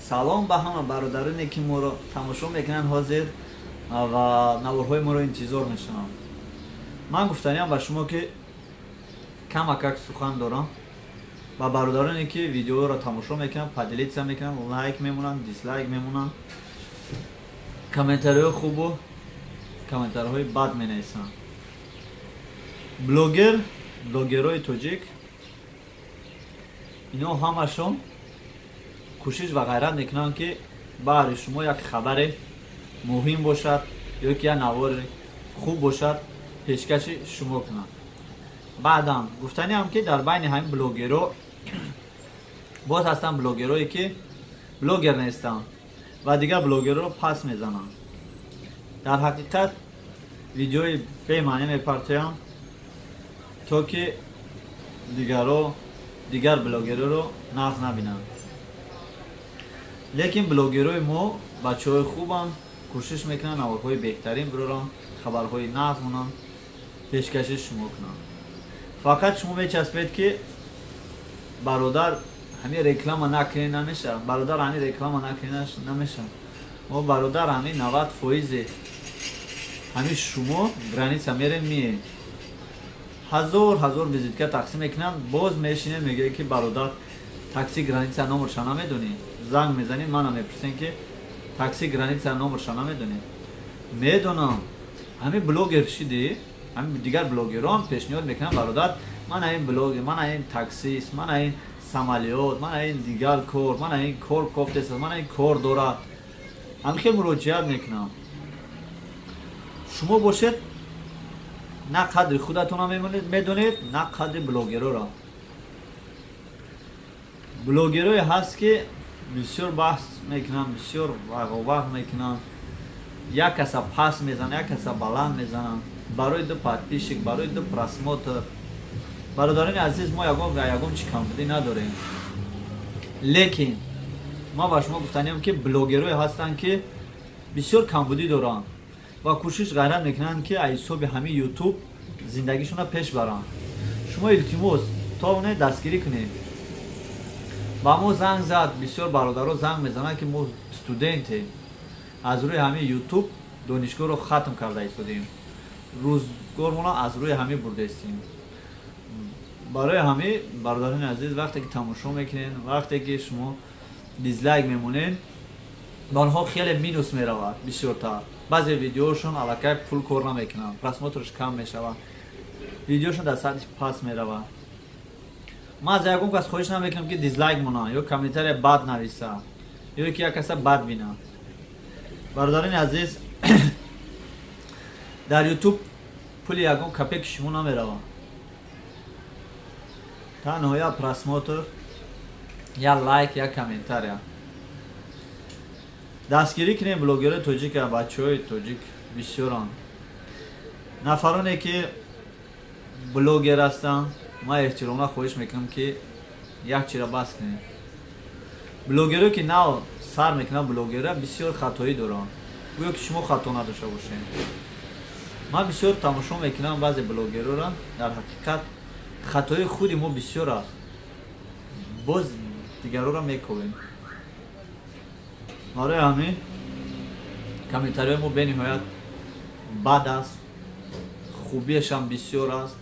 салом ба ҳама бародароне ки моро тамошо мекунанд ҳозир ва наворҳои моро интизор мешунанд. Ман гуфтаниам ба шумо ки камакак сухан дорам ба бародароне ки видеоро тамошо мекунанд, поделиться мекунанд, лайк мемонанд, дислайк мемонанд, комментариҳои хубу комментариҳои бад менависанд. блогерои тоҷик ино ҳамашон кӯшиш ва ғайрат мекунанд ки баъри шумо як хабаре муҳим бошад ё ки як навори хуб бошад пешкаши шумо кунанд. баъдан гуфтаниам ки дар байни ҳамин блогеро боз ҳастанд блогерое ки блогер нестанд ва дигар блогерро пас мезананд. дар ҳақиқат видеои бемаънӣ мепартоям то ки дигар блогерро нағз набинанд. лекин блогерои мо бачаҳои хубанд, кӯшиш мекунанд наворҳои беҳтарин бироранд, хабарҳои нағз монанд, пешкаши шумо кунанд. фақат шумо мечаспед ки бародар ҳамин реклама накунед намешавад, бародар ҳамин реклама накунед намешавад. мо бародар ҳамин 90% ҳамин шумо граница мерем миед. ҳазор визитка тақсим мекунанд, боз мешинем мегӯед ки бародар такси граница номерша намедонед. занг мезанед, мана мепурсем ки такси граница номерша намедонед. медонам ҳамин блогер шиди, ҳамин дигар блогерҳо ҳам пешниҳод мекунанд бародар ман ин блогер, ман ин таксист, ман ин самолёт, ман ин дигар кор, ман ин кор кофтест, ман ин кор дорад. ҳамин хел муроҷиат мекунам. шумо бошед на қадри худатона медонед, на қадри блогероро. блогерое ҳаст ки бисёр баҳс мекунанд, бисёр вағовақ мекунанд, як каса пас мезананд, як каса баланд мезананд барои ду подписчик, барои ду просмотр. бародарони азиз, мо ягон чи камбудӣ надорем. лекин ман ба шумо гуфтаниам ки блогерое ҳастанд ки бисёр камбудӣ доранд ва кӯшиш ғайрат мекунанд ки аз ҳисоби ҳамин ютуб зиндагишона пеш баранд. шумо илтимос тавоне дастгирӣ кунед. ба мо занг зад, бисёр бародаро занг мезананд ки мо студентем, аз рӯи ҳамин ютуб донишгоҳро хатм карда истодем, рӯзгормона аз рӯи ҳамин бурдаистем. барои ҳамин бародарони азиз, вақте ки тамошо мекунед, вақте ки шумо дизлайк мемонед, ба онҳо хеле минус меравад бисёртар. баъзе видеошон аллакай пул кор намекунанд, просмотрш кам мешавад, видеошон дар сатҳи паст меравад. ман аз ягон кас хоҳиш намекунам ки дизлайк монанд ё комментария бад нависад ё ки як каса бад бинад. бародарони азиз, дар ютуб пули ягон копейки шумо намеравад. танҳо як просмотр, як лайк, як комментария. дастгирӣ кунем блогерои тоҷика, бачаҳои тоҷик бисёранд. нафароне ки блогер ҳастанд, ман эҳтиромла хоҳиш мекунам ки як чира бас кунем. блогеро ки нав сар мекунад блогера бисёр хатоӣ доранд, гӯё ки шумо хато надошта бошед. ман бисёр тамошо мекунам баъзе блогерора, дар ҳақиқат хатои худи мо бисёр аст, боз дигароро мекӯбем. барои ҳамин комментариҳои мо бениҳоят бад аст, хубиашам бисёр аст,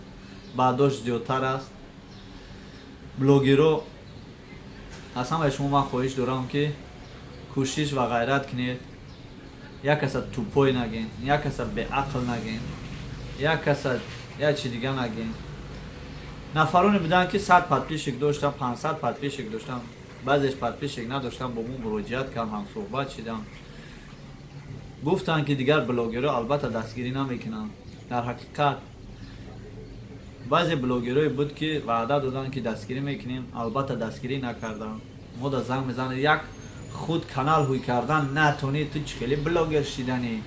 баъдош зиёдтар аст. блогеро аз ҳамаи шумо ман хоҳиш дорам ки кӯшиш ва ғайрат кунед, як каса тупой нагин, як каса беақл нагин, як каса як чи дига нагин. нафароне буданд ки 100 подписчик доштам, 500 подписчик доштам, баъзеш подписчик надоштам, бо мо муроҷиат кардам, ҳамсӯҳбат шидам. гуфтанд ки дигар блогеро албатта дастгирӣ намекунанд. дар ҳақиқат баъзе блогерое буд ки ваъда доданд ки дастгирӣ мекунем, албатта дастгирӣ накарданд. мо да занг мезанем, як худ канал ҳӯй кардан натонӣ, ту чӣ хеле блогер шиданӣ?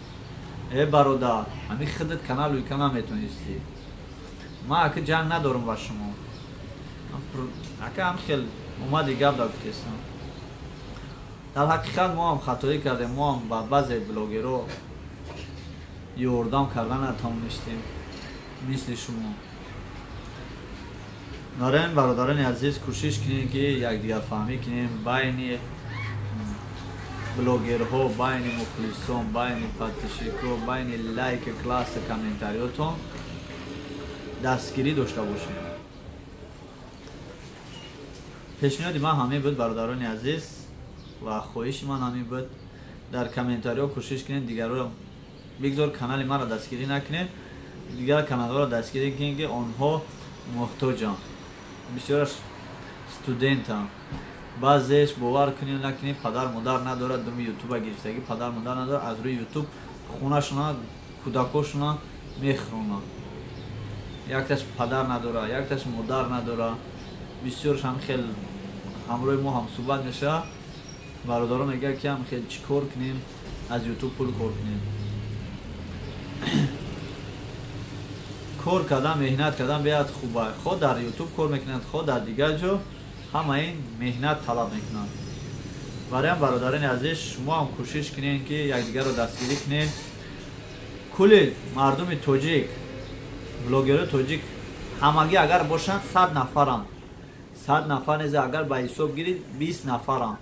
бародар, ҳамин худат канал ҳӯй кана метонистӣ. ман ака ҷанг надорам ба шумо, ака ҳам хел омади гап да гуфтестам. дар ҳақиқат мо ҳам хатоӣ кардем, мо ҳам ба баъзе блогеро ёрдам кардан натавоништем мисли шумо. нарем бародарони азиз, кӯшиш кунем ки якдигарфаҳмӣ кунем, байни блогерҳо байни мухлисон, байни подписчикҳо, байни лайки класси комментариётон дастгирӣ дошта бошем. пешниҳоди ман ҳамин буд, бародарони азиз, ва хоҳиши ман ҳамин буд. Дар комментариҳо кӯшиш кунед дигарро бигзор канали маро дастгирӣ накунед, дигар каналҳоро дастгирӣ кунед ки онҳо муҳтоҷанд. бисёраш студентам, баъзеш бовар кунед накунед, падар модар надорад, думи ютуба гирифтагӣ падар модар надорад, аз рӯи ютуб хонашона кӯдакошона мехӯронанд. якташ падар надорад, якташ модар надорад. бисёраш ҳамхел ҳамроҳи мо ҳамсӯҳбат мешавад. бародаро мегӯяд ки ҳамхел чӣ кор кунем, аз ютуб пул кор кунем. кор кардан, меҳнат кардан беҳад хуба. хо дар ютуб кор мекунад, хо дар дигар ҷо, ҳама ин меҳнат талаб мекунад. барои ҳам бародарони азиз, шумо ҳам кӯшиш кунед ки якдигарро дастгирӣ кунед. кулли мардуми тоҷик, блогерҳои тоҷик ҳамагӣ агар бошанд 100 нафарам. 100 нафар незе, агар ба ҳисоб гирид 20 нафарам.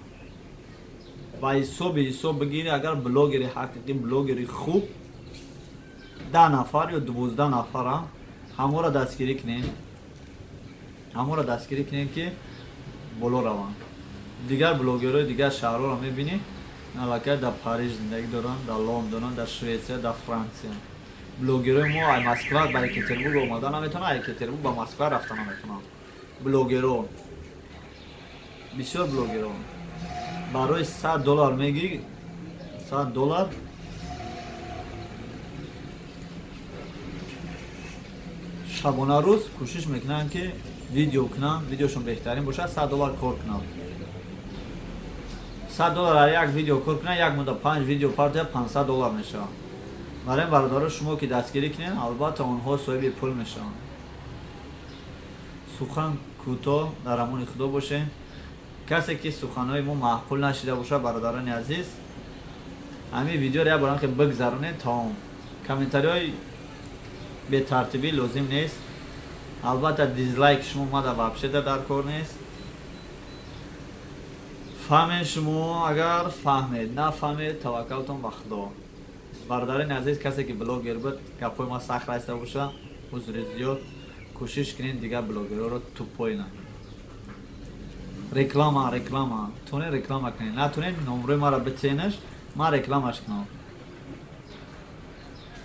ба ҳисоб бигирӣ, агар блогери ҳақиқӣ, блогери хуб 10 нафар ё 12 нафарам. ҳаморо дастгирӣ кунем. ҳаморо дастгирӣ кунем ки боло раванд. дигар блогерҳои дигар шаҳрҳоро мебинӣ, аллакай дар Париж зиндагӣ доранд, дар Лондон, дар Шветсия, дар Франсия. блогерҳои мо ай Москва ба Екатеринбург омада наметавонанд, ай Екатеринбург ба Москва рафта наметавонанд. блогерҳо, бисёр блогерҳо барои $100 мегӣ, $100 шабона рӯз кӯшиш мекунанд ки видео кунанд, видеошон беҳтарин бошад, $100 кор кунанд. $100 як видео кор кунанд, як мудда 5 видео партия $500 мешавад. барои ин бародаро шумо ки дастгирӣ кунед, албатта онҳо соҳиби пул мешаванд. сухан кӯтоҳ дар амони худо бошем. касе ки суханҳои мо маъқул нашида бошад, бародарони азиз, ҳамин видеоро як бор бигзаронед таом. комментариҳои бетартибӣ лозим нест. албатта дизлайк шумо мада вообще дар кор нест. фаҳмед шумо, агар фаҳмед, нафаҳмед, таваккалтон ба худо. бародарони азиз, касе ки блогер буд, гапҳои ма сахт раста бошад, узри зиёд, кӯшиш кунед дигар блогерҳоро туппой накунед. реклама тунед реклама кунед, натунед номрои маро битенаш, ман рекламаш кунам.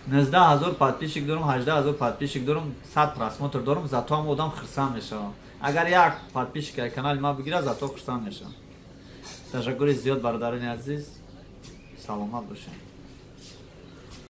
19000 подписчик дорам, 18000 подписчик дорам, 100 просмотр дорам, зато ҳам одам хурсанд мешавад. агар як подписчик аз канали ма бигирад, зато хурсанд мешавад. ташаккури зиёд бародарони азиз, саломат бошед.